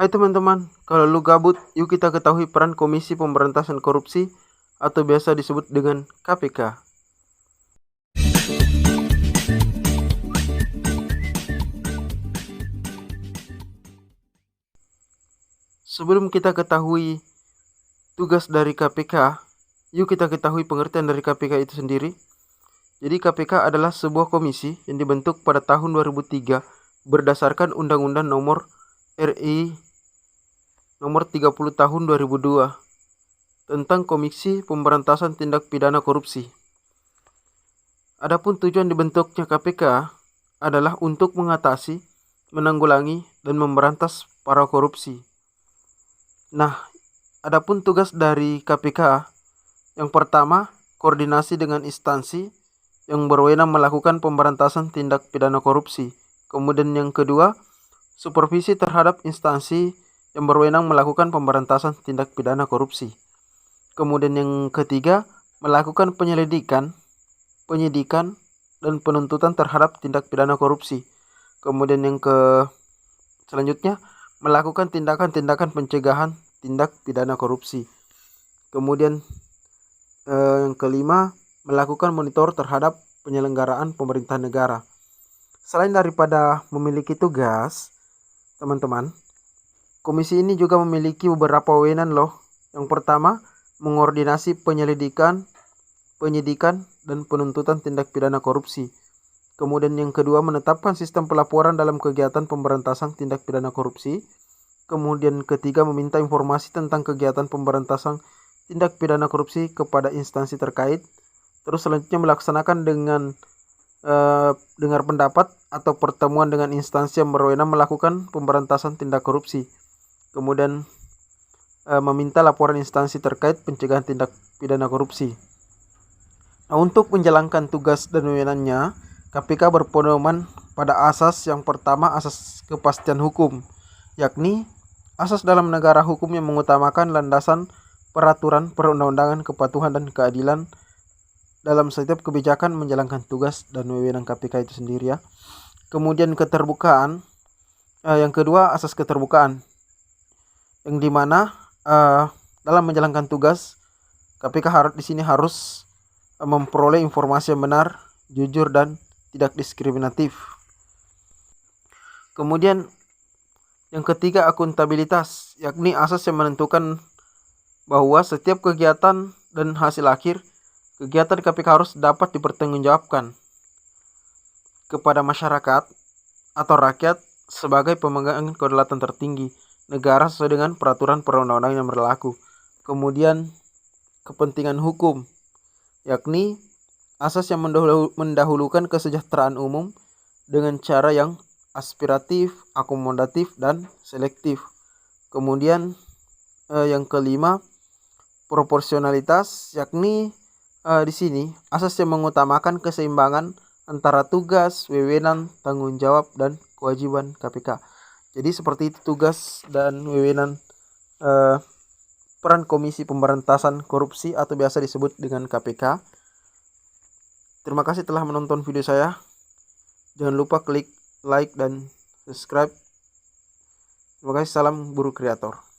Hai teman-teman, kalau lu gabut, yuk kita ketahui peran Komisi Pemberantasan Korupsi atau biasa disebut dengan KPK. Sebelum kita ketahui tugas dari KPK, yuk kita ketahui pengertian dari KPK itu sendiri. Jadi KPK adalah sebuah komisi yang dibentuk pada tahun 2003 berdasarkan Undang-Undang Nomor RI Nomor 30 Tahun 2002 tentang Komisi Pemberantasan Tindak Pidana Korupsi. Adapun tujuan dibentuknya KPK adalah untuk mengatasi, menanggulangi, dan memberantas para korupsi. Nah, adapun tugas dari KPK, yang pertama, koordinasi dengan instansi yang berwenang melakukan pemberantasan tindak pidana korupsi. Kemudian yang kedua, supervisi terhadap instansi yang berwenang melakukan pemberantasan tindak pidana korupsi. Kemudian yang ketiga, melakukan penyelidikan, penyidikan, dan penuntutan terhadap tindak pidana korupsi. Kemudian yang selanjutnya, melakukan tindakan-tindakan pencegahan tindak pidana korupsi. Kemudian yang kelima, melakukan monitor terhadap penyelenggaraan pemerintahan negara. Selain daripada memiliki tugas, teman-teman, komisi ini juga memiliki beberapa wewenang loh. Yang pertama, mengordinasi penyelidikan, penyidikan, dan penuntutan tindak pidana korupsi. Kemudian yang kedua, menetapkan sistem pelaporan dalam kegiatan pemberantasan tindak pidana korupsi. Kemudian ketiga, meminta informasi tentang kegiatan pemberantasan tindak pidana korupsi kepada instansi terkait. Terus selanjutnya melaksanakan dengan dengar pendapat atau pertemuan dengan instansi yang berwenang melakukan pemberantasan tindak korupsi. Kemudian meminta laporan instansi terkait pencegahan tindak pidana korupsi. Nah, untuk menjalankan tugas dan wewenangnya, KPK berpedoman pada asas yang pertama, asas kepastian hukum, yakni asas dalam negara hukum yang mengutamakan landasan peraturan perundang-undangan, kepatuhan, dan keadilan dalam setiap kebijakan menjalankan tugas dan wewenang KPK itu sendiri ya. Kemudian keterbukaan, yang kedua asas keterbukaan, yang dimana dalam menjalankan tugas KPK di sini harus memperoleh informasi yang benar, jujur, dan tidak diskriminatif. Kemudian yang ketiga akuntabilitas, yakni asas yang menentukan bahwa setiap kegiatan dan hasil akhir kegiatan KPK harus dapat dipertanggungjawabkan kepada masyarakat atau rakyat sebagai pemegang kedaulatan tertinggi negara sesuai dengan peraturan perundang-undangan yang berlaku. Kemudian kepentingan hukum, yakni asas yang mendahulukan kesejahteraan umum dengan cara yang aspiratif, akomodatif, dan selektif. Kemudian yang kelima, proporsionalitas, yakni di sini asas yang mengutamakan keseimbangan antara tugas, wewenang, tanggung jawab, dan kewajiban KPK. Jadi seperti itu tugas dan wewenang peran Komisi Pemberantasan Korupsi atau biasa disebut dengan KPK. Terima kasih telah menonton video saya. Jangan lupa klik like dan subscribe. Terima kasih, salam Guru Kreator.